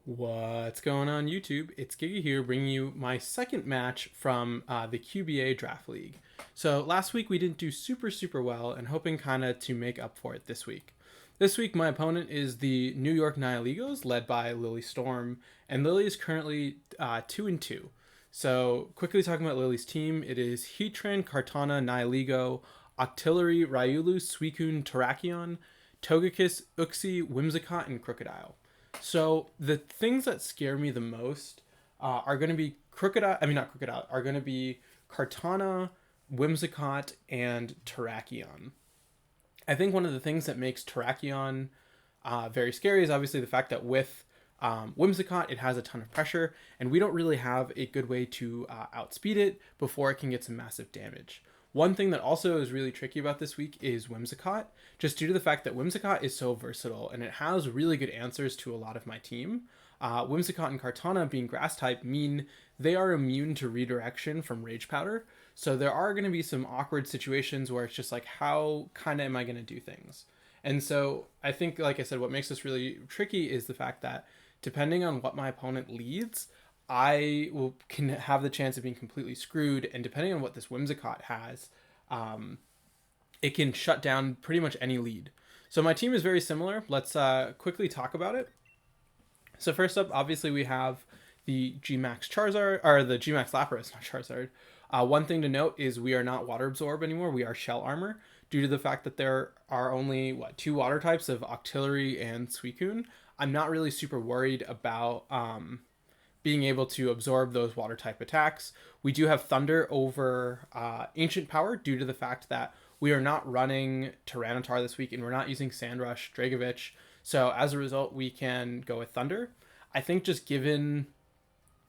What's going on YouTube? It's Giga here bringing you my second match from the QBA Draft League. So last week we didn't do super well and hoping kind of to make up for it this week. This week my opponent is the New York Nihilegos led by Lily Storm, and Lily is currently 2-2. So quickly talking about Lily's team, it is Heatran, Kartana, Nihilego, Octillery, Ryulu, Suicune, Terrakion, Togekiss, Uxie, Whimsicott, and Crocodile. So the things that scare me the most are going to be Crocodile. I mean, not Crocodile. Are going to be Kartana, Whimsicott, and Terrakion. I think one of the things that makes Terrakion very scary is obviously the fact that with Whimsicott, it has a ton of pressure, and we don't really have a good way to outspeed it before it can get some massive damage. One thing that also is really tricky about this week is Whimsicott, just due to the fact that Whimsicott is so versatile and it has really good answers to a lot of my team. Whimsicott and Kartana being grass type mean they are immune to redirection from Rage Powder, so there are going to be some awkward situations where it's just like, how kind of am I going to do things? And so I think, like I said, what makes this really tricky is the fact that depending on what my opponent leads, can have the chance of being completely screwed, and depending on what this Whimsicott has, it can shut down pretty much any lead. So my team is very similar. Let's quickly talk about it. So first up, obviously we have the Gmax Charizard, or the Gmax Lapras, not Charizard. One thing to note is we are not Water Absorb anymore. We are Shell Armor, due to the fact that there are only two water types of Octillery and Suicune. I'm not really super worried about being able to absorb those water type attacks. We do have Thunder over Ancient Power due to the fact that we are not running Tyranitar this week and we're not using Sandrush, Dragovich. So as a result, we can go with Thunder. I think just given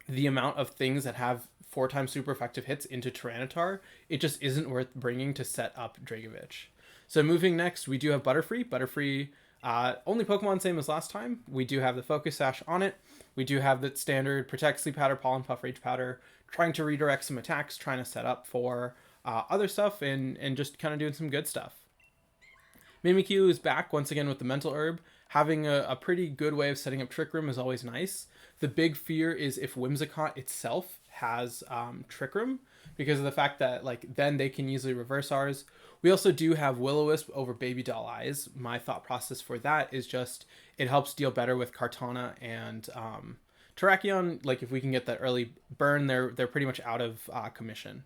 the amount of things that have 4 times super effective hits into Tyranitar, it just isn't worth bringing to set up Dragovich. So moving next, we do have Butterfree. Butterfree, only Pokemon same as last time. We do have the Focus Sash on it. We do have the standard Protect, Sleep Powder, Pollen Puff, Rage Powder, trying to redirect some attacks, trying to set up for other stuff, and just kind of doing some good stuff. Mimikyu is back once again with the Mental Herb. Having a pretty good way of setting up Trick Room is always nice. The big fear is if Whimsicott itself has Trick Room, because of the fact that then they can easily reverse ours. We also do have Will-O-Wisp over Baby Doll Eyes. My thought process for that is just it helps deal better with Kartana and Terrakion. Like if we can get that early burn, they're pretty much out of commission.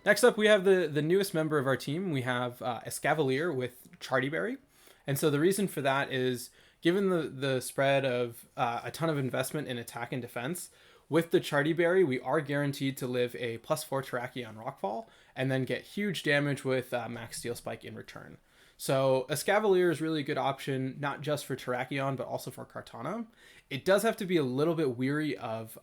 Next up, we have the newest member of our team. We have Escavalier with Chartyberry. And so the reason for that is, given the spread of a ton of investment in attack and defense, with the Chartyberry, we are guaranteed to live a +4 Terrakion Rockfall and then get huge damage with Max Steel Spike in return. So Escavalier is really a good option, not just for Terrakion, but also for Kartana. It does have to be a little bit weary of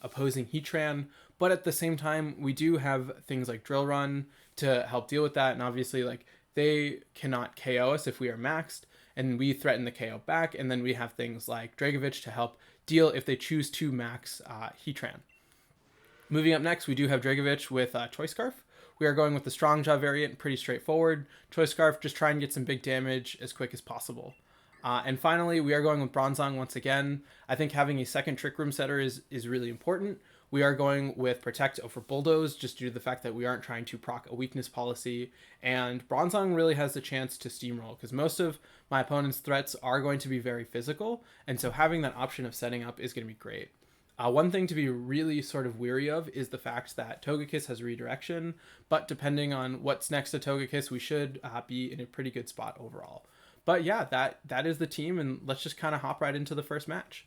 opposing Heatran, but at the same time, we do have things like Drill Run to help deal with that, and obviously they cannot KO us if we are maxed, and we threaten the KO back, and then we have things like Dragovich to help deal if they choose to max Heatran. Moving up next, we do have Dragovich with Choice Scarf. We are going with the Strong Jaw variant, pretty straightforward. Choice Scarf, just try and get some big damage as quick as possible. And finally, we are going with Bronzong once again. I think having a second Trick Room setter is really important. We are going with Protect over Bulldoze, just due to the fact that we aren't trying to proc a weakness policy. And Bronzong really has the chance to steamroll, because most of my opponent's threats are going to be very physical, and so having that option of setting up is going to be great. One thing to be really sort of weary of is the fact that Togekiss has redirection, but depending on what's next to Togekiss, we should be in a pretty good spot overall. But yeah, that is the team, and let's just kind of hop right into the first match.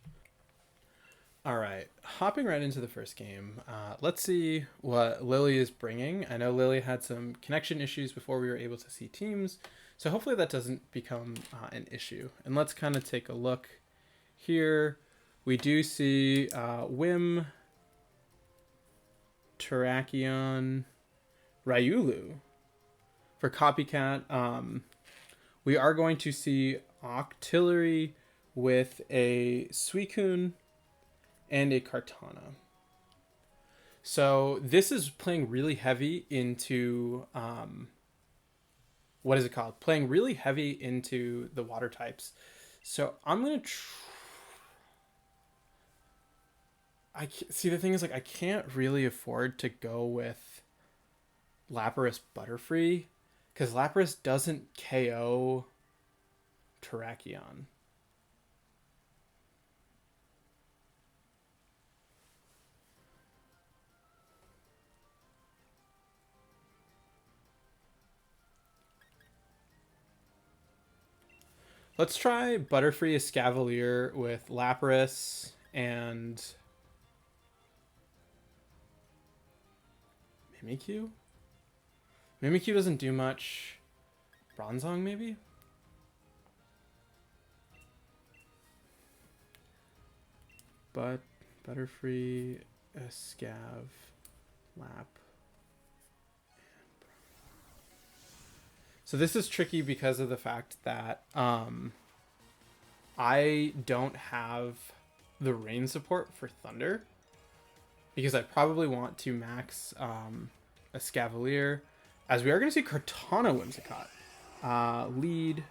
All right, hopping right into the first game. Let's see what Lily is bringing. I know Lily had some connection issues before we were able to see teams, so hopefully that doesn't become an issue. And let's kind of take a look here. We do see Whim, Terrakion, Ryulu. For Copycat, we are going to see Octillery with a Suicune and a Kartana. So this is playing really heavy into what is it called? Playing really heavy into the water types. So I'm gonna See, the thing is, like, I can't really afford to go with Lapras Butterfree because Lapras doesn't KO Terrakion. Let's try Butterfree Escavalier with Lapras and Mimikyu? Mimikyu doesn't do much. Bronzong, maybe? But Butterfree, Escav, Lap. So this is tricky because of the fact that I don't have the rain support for Thunder. Because I probably want to max Escavalier, as we are going to see Kartana Whimsicott. Lead.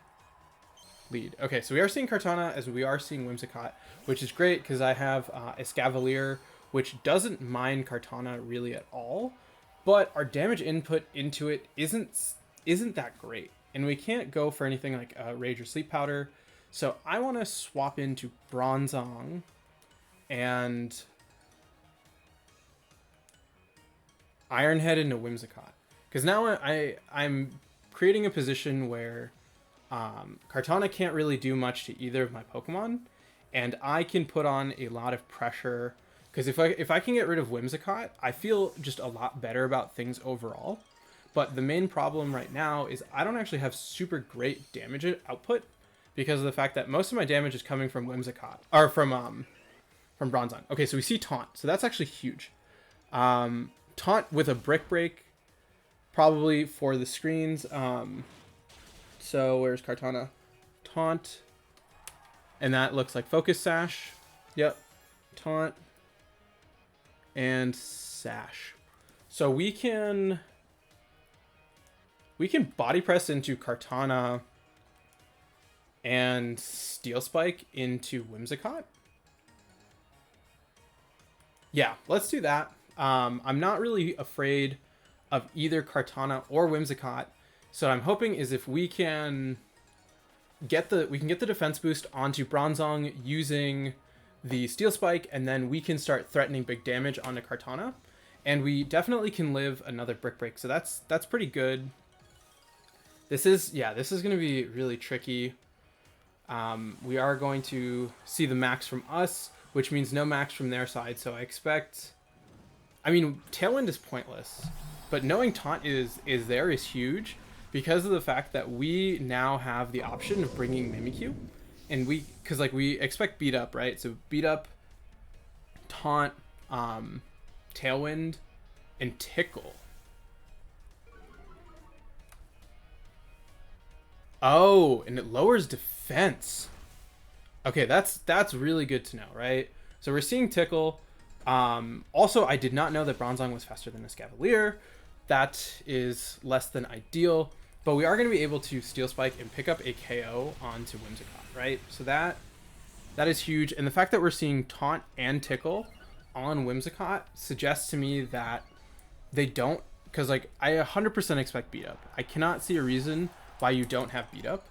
Okay, so we are seeing Kartana as we are seeing Whimsicott, which is great because I have Escavalier, which doesn't mind Kartana really at all, but our damage input into it isn't that great, and we can't go for anything like Rage or Sleep Powder. So I want to swap into Bronzong and Ironhead into Whimsicott, because now I'm creating a position where Kartana can't really do much to either of my Pokemon, and I can put on a lot of pressure, because if I can get rid of Whimsicott, I feel just a lot better about things overall. But the main problem right now is I don't actually have super great damage output because of the fact that most of my damage is coming from Whimsicott, or from Bronzong. Okay, so we see Taunt, so that's actually huge. Taunt with a Brick Break, probably for the screens. So where's Kartana? Taunt. And that looks like Focus Sash. Yep. Taunt. And Sash. So we can Body Press into Kartana and Steel Spike into Whimsicott. Yeah, let's do that. I'm not really afraid of either Kartana or Whimsicott, so I'm hoping is if we can get the defense boost onto Bronzong using the Steel Spike, and then we can start threatening big damage onto Kartana, and we definitely can live another Brick Break. So that's pretty good. This is going to be really tricky. We are going to see the max from us, which means no max from their side. So I expect. I mean, Tailwind is pointless, but knowing Taunt is huge because of the fact that we now have the option of bringing Mimikyu, and we expect Beat Up, right? So Beat Up, Taunt, Tailwind, and Tickle. Oh, and it lowers defense. Okay, that's really good to know, right? So we're seeing Tickle. Also, I did not know that Bronzong was faster than Escavalier. That is less than ideal, but we are going to be able to Steel Spike and pick up a KO onto Whimsicott, right? So that is huge, and the fact that we're seeing Taunt and Tickle on Whimsicott suggests to me that they don't, because like I 100% expect Beat Up. I cannot see a reason why you don't have Beat Up.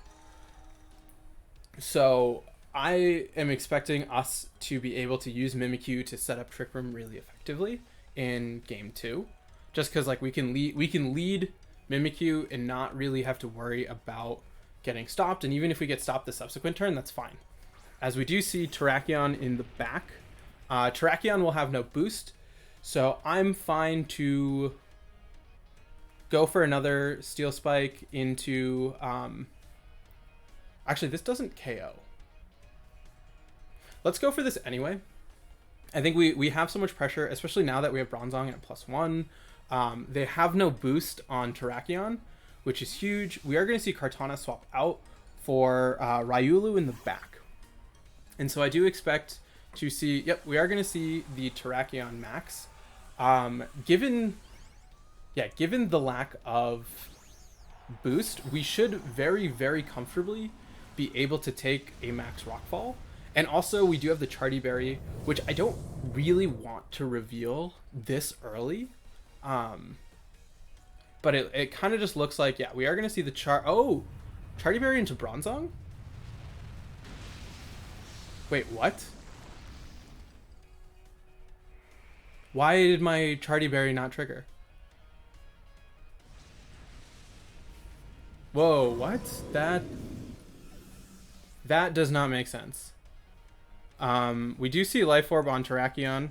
So I am expecting us to be able to use Mimikyu to set up Trick Room really effectively in game 2, just because like we can lead Mimikyu and not really have to worry about getting stopped, and even if we get stopped the subsequent turn, that's fine. As we do see Terrakion in the back, Terrakion will have no boost, so I'm fine to go for another Steel Spike into actually this doesn't KO. Let's go for this anyway. I think we have so much pressure, especially now that we have Bronzong at +1. They have no boost on Terrakion, which is huge. We are going to see Kartana swap out for Ryulu in the back. And so I do expect to see, yep, we are going to see the Terrakion max. Given the lack of boost, we should very, very comfortably be able to take a max Rockfall. And also, we do have the Charty Berry, which I don't really want to reveal this early. But it kind of just looks like, yeah, we are going to see the Charty Berry into Bronzong? Wait, what? Why did my Charty Berry not trigger? Whoa, what? That does not make sense. We do see Life Orb on Terrakion.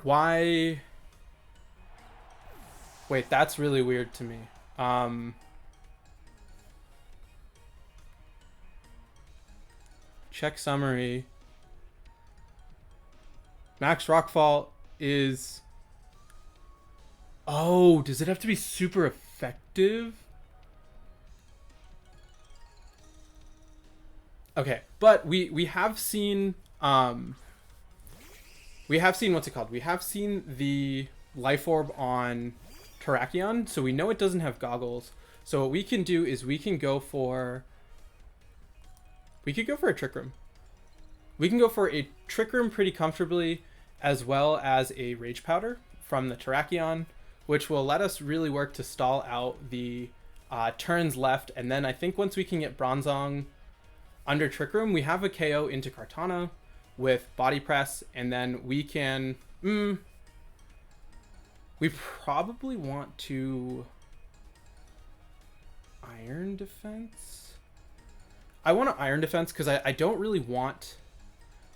Why? Wait, that's really weird to me. Check summary. Max Rockfall is... Oh, does it have to be super effective? Okay, but we have seen what's it called? We have seen the Life Orb on Terrakion, so we know it doesn't have goggles. So what we can do is we could go for a Trick Room. We can go for a Trick Room pretty comfortably, as well as a Rage Powder from the Terrakion, which will let us really work to stall out the turns left. And then I think once we can get Bronzong under Trick Room, we have a KO into Kartana with Body Press, and then we can... we probably want to... Iron Defense? I want to Iron Defense because I don't really want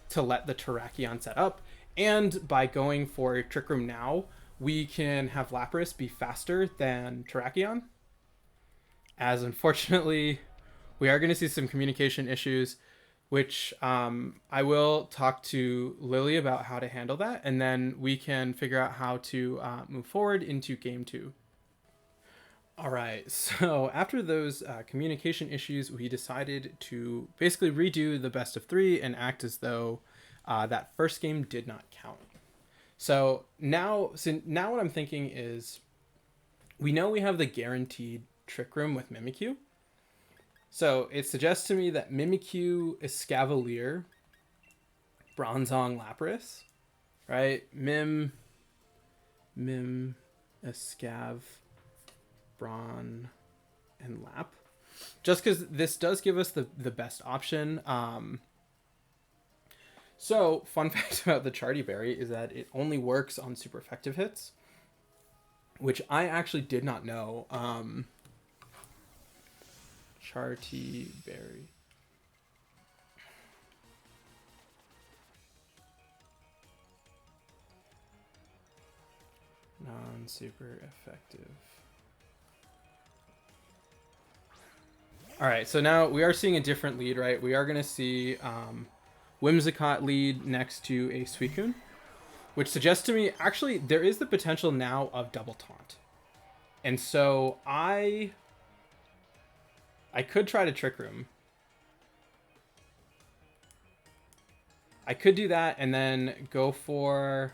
to let the Terrakion set up. And by going for Trick Room now, we can have Lapras be faster than Terrakion. As unfortunately, we are going to see some communication issues, which I will talk to Lily about how to handle that. And then we can figure out how to move forward into game 2. All right, so after those communication issues, we decided to basically redo the best of 3 and act as though that first game did not count. So now what I'm thinking is, we know we have the guaranteed Trick Room with Mimikyu. So it suggests to me that Mimikyu, Escavalier, Bronzong, Lapras, right? Mim, Escav, Bron, and Lap. Just because this does give us the best option. So, fun fact about the Charty Berry is that it only works on super effective hits, which I actually did not know. Charty Berry. Non-super effective. All right, so now we are seeing a different lead, right? We are going to see Whimsicott lead next to a Suicune, which suggests to me, actually, there is the potential now of Double Taunt. And so I could try to Trick Room. I could do that and then go for...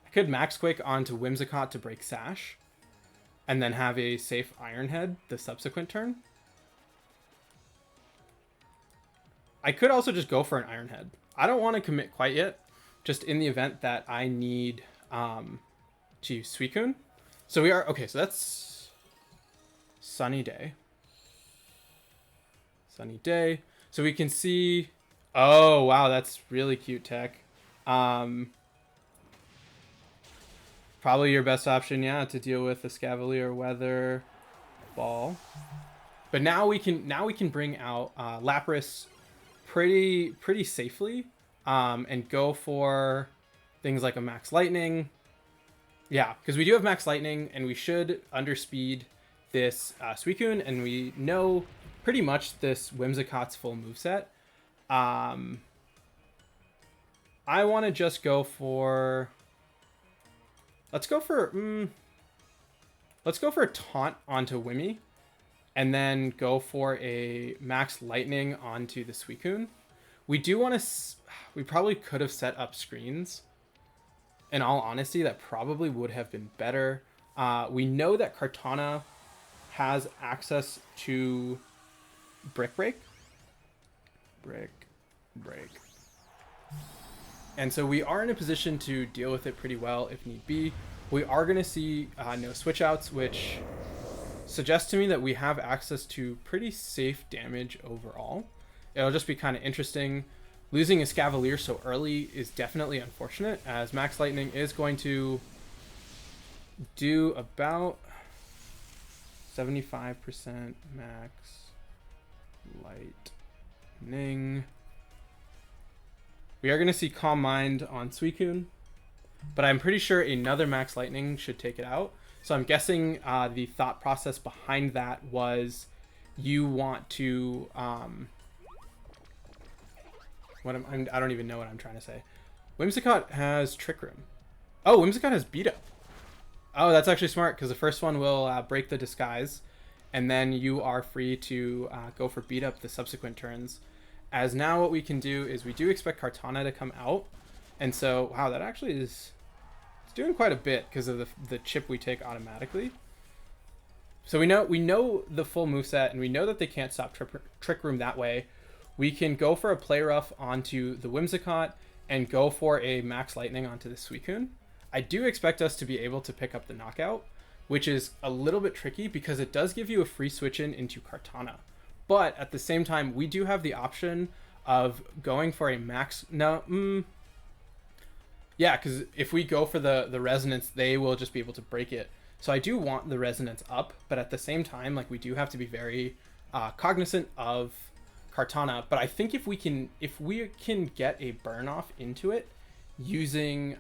I could Max Quick onto Whimsicott to break Sash, and then have a safe Iron Head the subsequent turn. I could also just go for an Iron Head. I don't want to commit quite yet, just in the event that I need to use Suicune. So we are... Okay, so that's Sunny Day. Sunny Day. So we can see... Oh, wow, that's really cute tech. Probably your best option, yeah, to deal with the Escavalier, Weather, Ball. But now we can bring out Lapras pretty safely, and go for things like a Max Lightning. Yeah, because we do have Max Lightning, and we should underspeed this Suicune, and we know pretty much this Whimsicott's full moveset. I want to just go for... Let's go for a Taunt onto Wimmy, and then go for a Max Lightning onto the Suicune. We do want to... We probably could have set up screens. In all honesty, that probably would have been better. We know that Kartana has access to Brick Break. Brick Break. And so we are in a position to deal with it pretty well if need be. We are going to see no switch outs, which suggests to me that we have access to pretty safe damage overall. It'll just be kind of interesting. Losing Escavalier so early is definitely unfortunate, as Max Lightning is going to do about 75% Max Lightning. We are going to see Calm Mind on Suicune, but I'm pretty sure another Max Lightning should take it out. So I'm guessing the thought process behind that was you want to... I don't even know what I'm trying to say. Whimsicott has Trick Room. Oh, Whimsicott has Beat Up. Oh, that's actually smart, because the first one will break the disguise, and then you are free to go for Beat Up the subsequent turns. As now what we can do is we do expect Kartana to come out, and so, wow, that actually is... It's doing quite a bit because of the chip we take automatically. So we know the full moveset, and we know that they can't stop Trick Room that way. We can go for a Play Rough onto the Whimsicott and go for a Max Lightning onto the Suicune. I do expect us to be able to pick up the knockout, which is a little bit tricky because it does give you a free switch in into Kartana. But at the same time, we do have the option of going for a Max... Yeah, because if we go for the Resonance, they will just be able to break it. So I do want the Resonance up, but at the same time, like, we do have to be very cognizant of Kartana. But I think if we can get a burn off into it using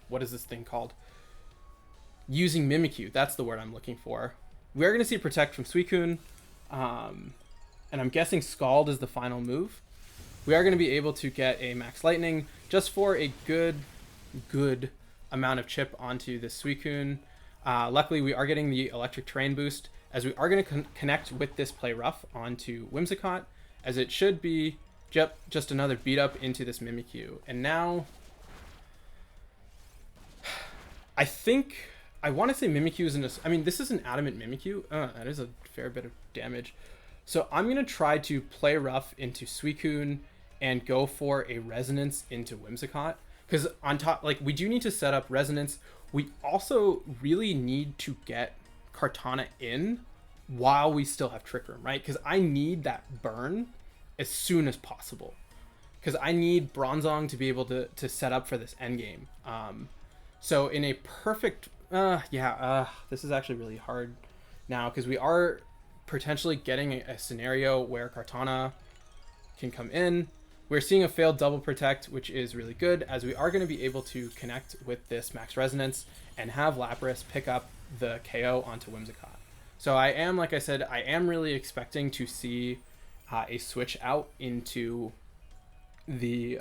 what is this thing called? Using Mimikyu, that's the word I'm looking for. We're going to see Protect from Suicune, and I'm guessing Scald is the final move. We are going to be able to get a Max Lightning just for a good amount of chip onto this Suicune. Luckily, we are getting the Electric Terrain boost, as we are going to connect with this Play Rough onto Whimsicott, as it should be just another beat up into this Mimikyu. And now, I think, I want to say Mimikyu is this is an Adamant Mimikyu. That is a fair bit of damage. So I'm going to try to Play Rough into Suicune and go for a Resonance into Whimsicott. Because on top, like, we do need to set up Resonance. We also really need to get Kartana in while we still have Trick Room, right? Because I need that burn as soon as possible. Because I need Bronzong to be able to set up for this endgame. So in a perfect... this is actually really hard now, because we are potentially getting a scenario where Kartana can come in. We're seeing a failed double protect, which is really good, as we are going to be able to connect with this Max Resonance and have Lapras pick up the KO onto Whimsicott. So I am, like I said, I am really expecting to see a switch out into the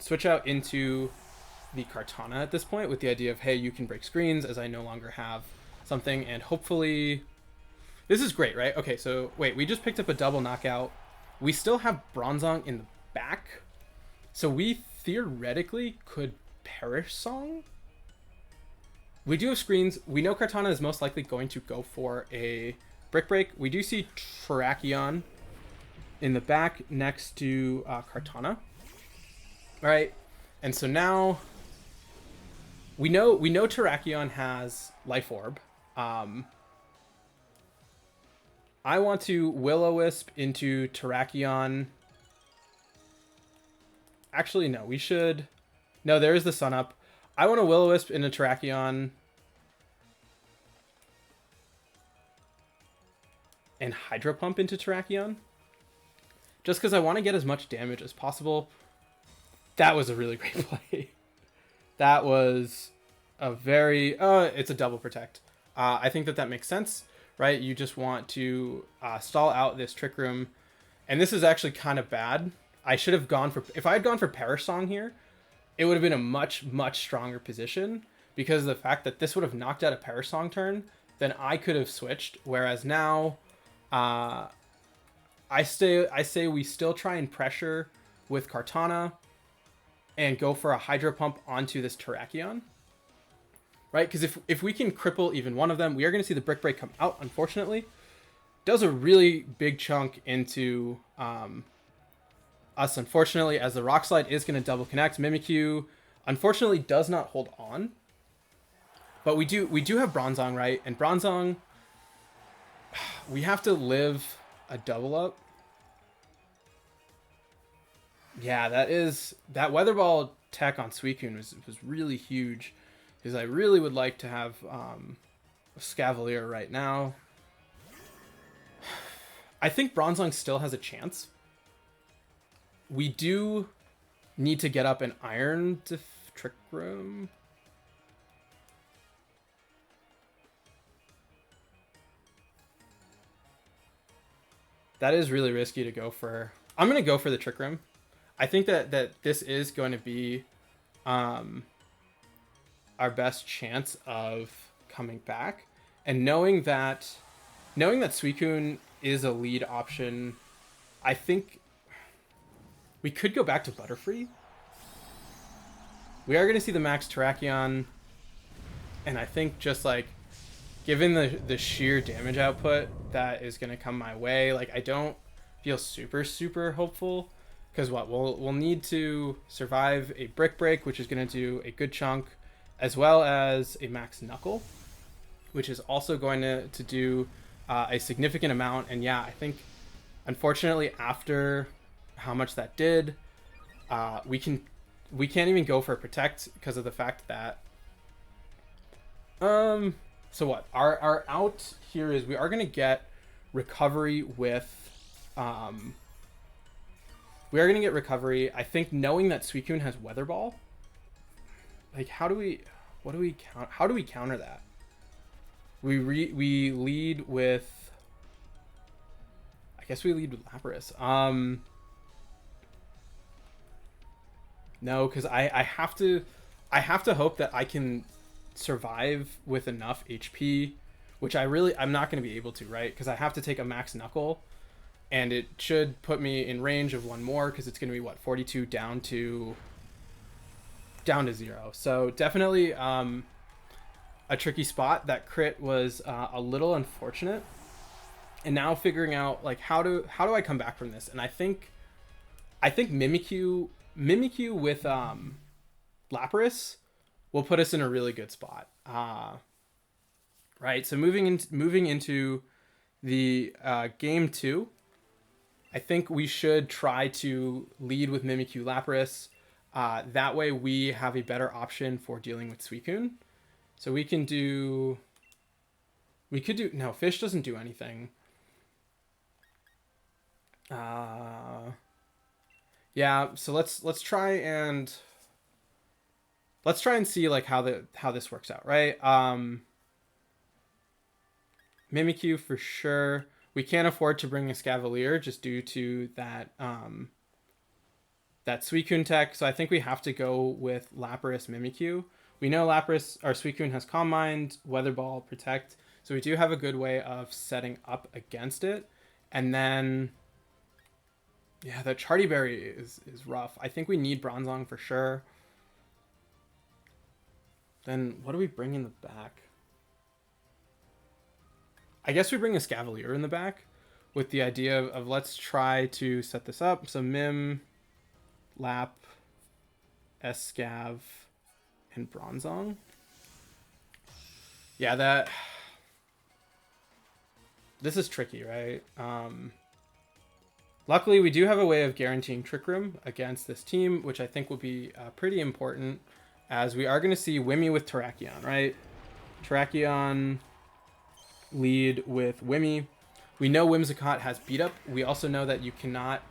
switch out into the Kartana at this point, with the idea of, hey, you can break screens as I no longer have something, and hopefully this is great, right? Okay, so wait, we just picked up a double knockout. We still have Bronzong in the back, so we theoretically could Perish Song. We do have screens. We know Kartana is most likely going to go for a Brick Break. We do see Terrakion in the back next to Kartana. All right, and so now we know Terrakion has Life Orb. I want to Will-O-Wisp into Terrakion. Actually, no, we should... No, there is the Sun Up. I want to Will-O-Wisp into Terrakion. And Hydro Pump into Terrakion. Just because I want to get as much damage as possible. That was a really great play. That was a very... it's a double protect. I think that makes sense. Right, you just want to stall out this Trick Room, and this is actually kind of bad. I should have gone for... If I had gone for Perish Song here, it would have been a much stronger position, because of the fact that this would have knocked out a Perish Song turn, then I could have switched. Whereas now, I say we still try and pressure with Kartana, and go for a Hydro Pump onto this Terrakion. right? Because if we can cripple even one of them, we are going to see the Brick Break come out, unfortunately. Does a really big chunk into us, unfortunately, as the Rock Slide is going to double connect. Mimikyu, unfortunately, does not hold on. But we do have Bronzong, right? And Bronzong, we have to live a double up. Yeah, that Weather Ball tech on Suicune was really huge. Because I really would like to have Escavalier right now. I think Bronzong still has a chance. We do need to get up an Iron Trick Room. That is really risky to go for. I'm going to go for the Trick Room. I think that this is going to be our best chance of coming back. And knowing that Suicune is a lead option, I think we could go back to Butterfree. We are going to see the max Terrakion. And I think just like, given the sheer damage output that is going to come my way, like I don't feel super hopeful. Because we'll need to survive a Brick Break, which is going to do a good chunk, as well as a Max Knuckle, which is also going to do a significant amount. And yeah, I think, unfortunately, after how much that did, we can't even go for a Protect because of the fact that so what our out here is we are going to get recovery with we are going to get recovery. I think knowing that Suicune has Weather Ball, like how do we counter that? We lead with, I guess we lead with Lapras. No, because I have to hope that I can survive with enough HP, which I'm not going to be able to, right? Because I have to take a Max Knuckle. And it should put me in range of one more because it's going to be, what, 42 down to 0. So definitely a tricky spot. That crit was a little unfortunate. And now figuring out, like, how do I come back from this? And I think Mimikyu with Lapras will put us in a really good spot. Right, so moving into the game 2, I think we should try to lead with Mimikyu Lapras. That way we have a better option for dealing with Suicune. So we could do, no, Fish doesn't do anything. Yeah, so let's try and see like how this works out, right? Mimikyu for sure. We can't afford to bring a Escavalier just due to that that Suicune tech. So I think we have to go with Lapras Mimikyu. We know Suicune has Calm Mind, Weather Ball, Protect. So we do have a good way of setting up against it. And then, yeah, the Charty Berry is rough. I think we need Bronzong for sure. Then what do we bring in the back? I guess we bring a Escavalier in the back with the idea of let's try to set this up. So Mim, Lap, Escav, and Bronzong. Yeah, this is tricky, right? Luckily, we do have a way of guaranteeing Trick Room against this team, which I think will be pretty important, as we are going to see Wimmy with Terrakion, right? Terrakion lead with Wimmy. We know Whimsicott has beat up. We also know that you cannot...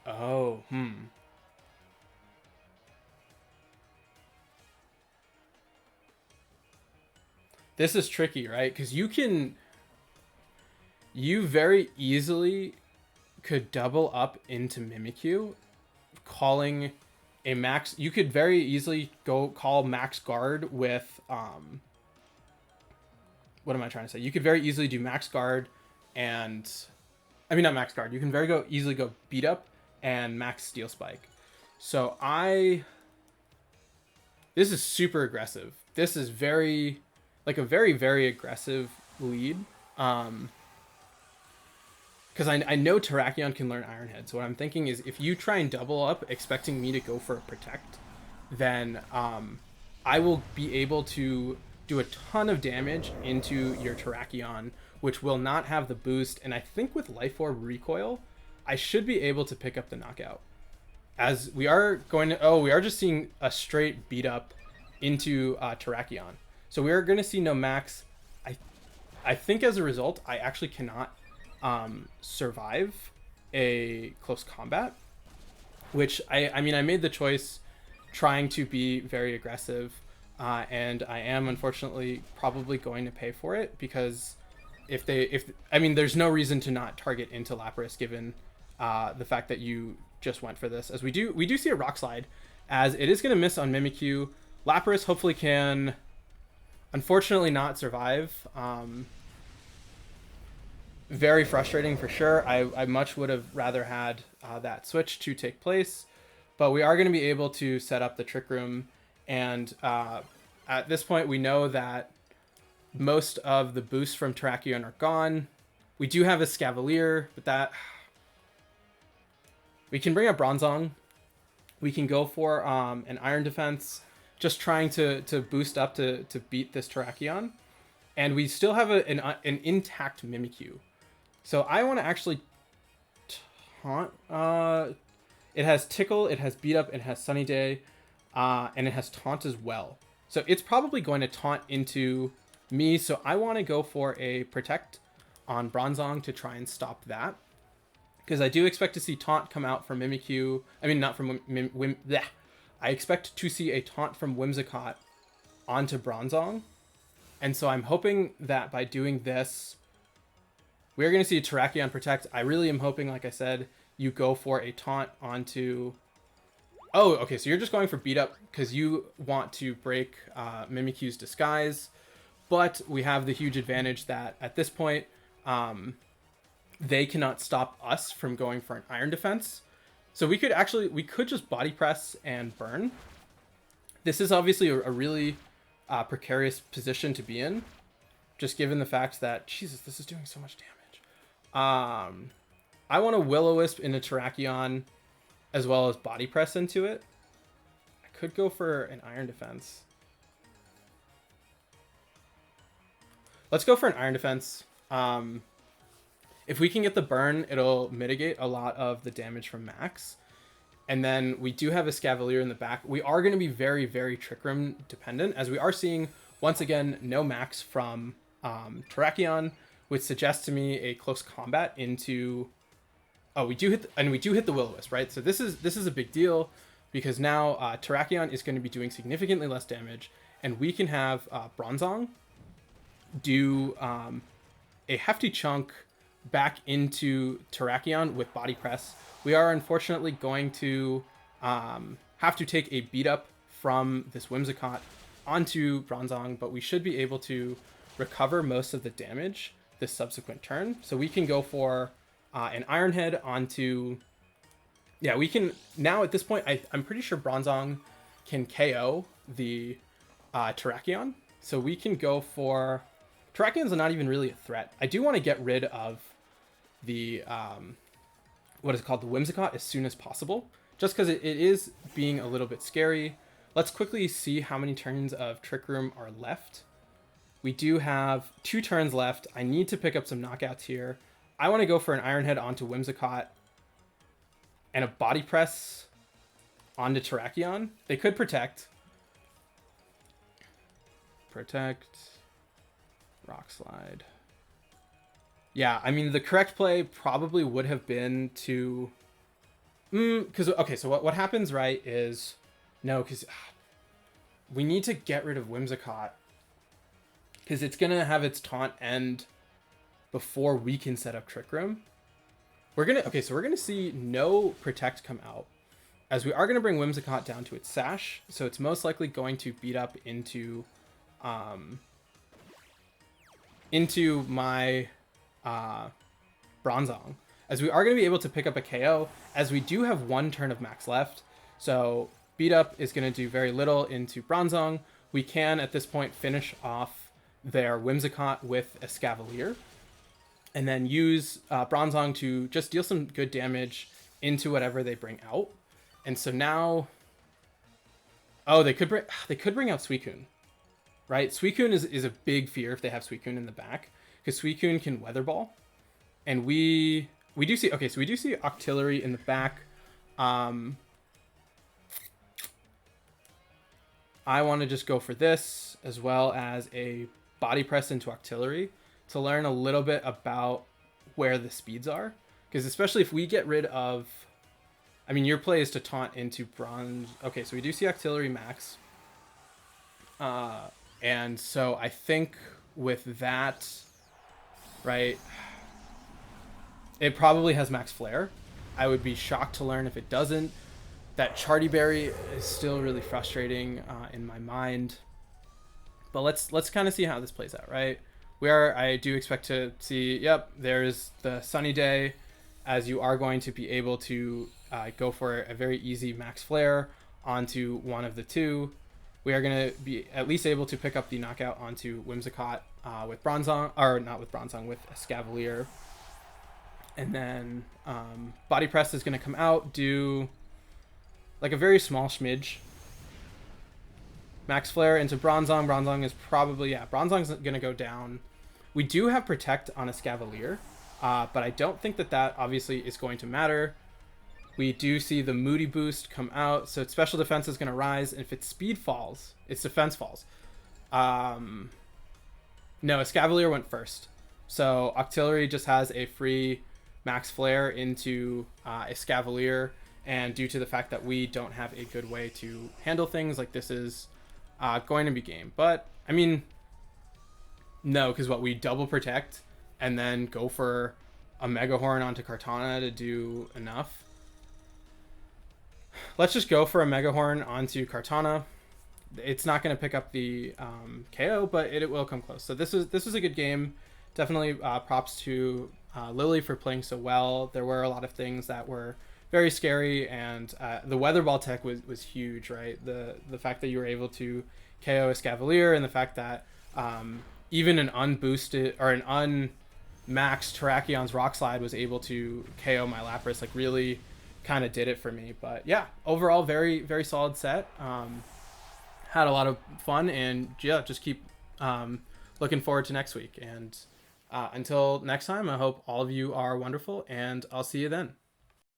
Oh, This is tricky, right? Because you very easily could double up into Mimikyu, calling a max. You could very easily go call max guard with what am I trying to say? You could very easily do max guard and not max guard. You can easily go beat up and max steel spike. So I This is super aggressive. This is very, like a very, very aggressive lead. Because I know Terrakion can learn Iron Head. So what I'm thinking is if you try and double up expecting me to go for a Protect, then I will be able to do a ton of damage into your Terrakion, which will not have the boost. And I think with Life Orb Recoil, I should be able to pick up the knockout. As we are going to... Oh, we are just seeing a straight beat up into Terrakion. So we are going to see no max. I think as a result, I actually cannot survive a close combat, which I mean, I made the choice trying to be very aggressive, and I am unfortunately probably going to pay for it, because I mean, there's no reason to not target into Lapras given the fact that you just went for this, as we do see a Rock Slide, as it is going to miss on Mimikyu. Lapras hopefully can unfortunately not survive. Very frustrating for sure. I much would have rather had that switch to take place, but we are going to be able to set up the Trick Room, and at this point we know that most of the boosts from Terrakion are gone. We do have a Escavalier, but that... We can bring up Bronzong. We can go for an Iron Defense, just trying to boost up to beat this Terrakion. And we still have an intact Mimikyu. So I want to actually taunt. It has Tickle, it has Beat Up, it has Sunny Day, and it has Taunt as well. So it's probably going to taunt into me. So I want to go for a Protect on Bronzong to try and stop that, because I do expect to see Taunt come out from Mimikyu. I mean, not from I expect to see a Taunt from Whimsicott onto Bronzong. And so I'm hoping that by doing this, we're going to see a Terrakion Protect. I really am hoping, like I said, you go for a Taunt onto... Oh, okay, so you're just going for Beat Up because you want to break Mimikyu's Disguise. But we have the huge advantage that at this point, they cannot stop us from going for an Iron Defense. So we could just Body Press and burn. This is obviously a really precarious position to be in, just given the fact that, Jesus, this is doing so much damage. I want to Will-O-Wisp into Terrakion as well as Body Press into it. I could go for an Iron Defense. Let's go for an Iron Defense. If we can get the burn, it'll mitigate a lot of the damage from Max. And then we do have a Escavalier in the back. We are going to be very, very Trick Room dependent, as we are seeing, once again, no Max from Terrakion, which suggests to me a close combat into... Oh, we do hit the Will-O-Wisp, right? So this is a big deal, because now Terrakion is going to be doing significantly less damage, and we can have Bronzong do a hefty chunk back into Terrakion with Body Press. We are unfortunately going to have to take a Beat Up from this Whimsicott onto Bronzong, but we should be able to recover most of the damage this subsequent turn. So we can go for an Iron Head onto... Yeah, we can... Now at this point, I'm pretty sure Bronzong can KO the Terrakion. So we can go for... Terrakion's not even really a threat. I do want to get rid of the... what is it called? The Whimsicott as soon as possible, just because it is being a little bit scary. Let's quickly see how many turns of Trick Room are left. We do have 2 turns left. I need to pick up some knockouts here. I want to go for an Iron Head onto Whimsicott and a Body Press onto Terrakion. They could Protect. Rock Slide. Yeah, I mean, the correct play probably would have been to... Because, okay, so what happens, right, is... No, because we need to get rid of Whimsicott, because it's going to have its taunt end before we can set up Trick Room. We're going to see no Protect come out, as we are going to bring Whimsicott down to its Sash, so it's most likely going to beat up into my Bronzong, as we are going to be able to pick up a KO, as we do have 1 turn of Max left. So Beat Up is going to do very little into Bronzong. We can, at this point, finish off their Whimsicott with Escavalier, and then use Bronzong to just deal some good damage into whatever they bring out. And so now, oh, they could bring out Suicune, right? Suicune is a big fear if they have Suicune in the back, because Suicune can Weather Ball, and we do see, okay, so we do see Octillery in the back. I want to just go for this, as well as a Body Press into Octillery, to learn a little bit about where the speeds are. Because especially if we get rid of... I mean, your play is to taunt into Bronze. Okay, so we do see Octillery max. And so I think with that, right, it probably has max Flare. I would be shocked to learn if it doesn't. That Charty Berry is still really frustrating in my mind. But let's kind of see how this plays out, right? I do expect to see, yep, there's the Sunny Day, as you are going to be able to go for a very easy max Flare onto one of the two. We are going to be at least able to pick up the knockout onto Whimsicott with Bronzong, or not with Bronzong, with Escavalier. And then Body Press is going to come out, do like a very small smidge. Max Flare into Bronzong. Bronzong is probably, yeah, Bronzong's going to go down. We do have Protect on Escavalier, but I don't think that obviously is going to matter. We do see the Moody Boost come out, so its special defense is going to rise, and if its speed falls, its defense falls. No, Escavalier went first. So Octillery just has a free max Flare into Escavalier, and due to the fact that we don't have a good way to handle things, like this is going to be game. But, I mean, no, because what, we double protect and then go for a Mega Horn onto Kartana to do enough? Let's just go for a Mega Horn onto Kartana. It's not going to pick up the KO, but it will come close. So this was a good game. Definitely props to Lily for playing so well. There were a lot of things that were very scary, and the Weather Ball tech was huge, right? The fact that you were able to KO Escavalier, and the fact that even an unboosted or an unmaxed Terrakions Rock Slide was able to KO my Lapras, like really kind of did it for me. But yeah, overall very, very solid set. Had a lot of fun, and yeah, just keep looking forward to next week. And until next time, I hope all of you are wonderful, and I'll see you then.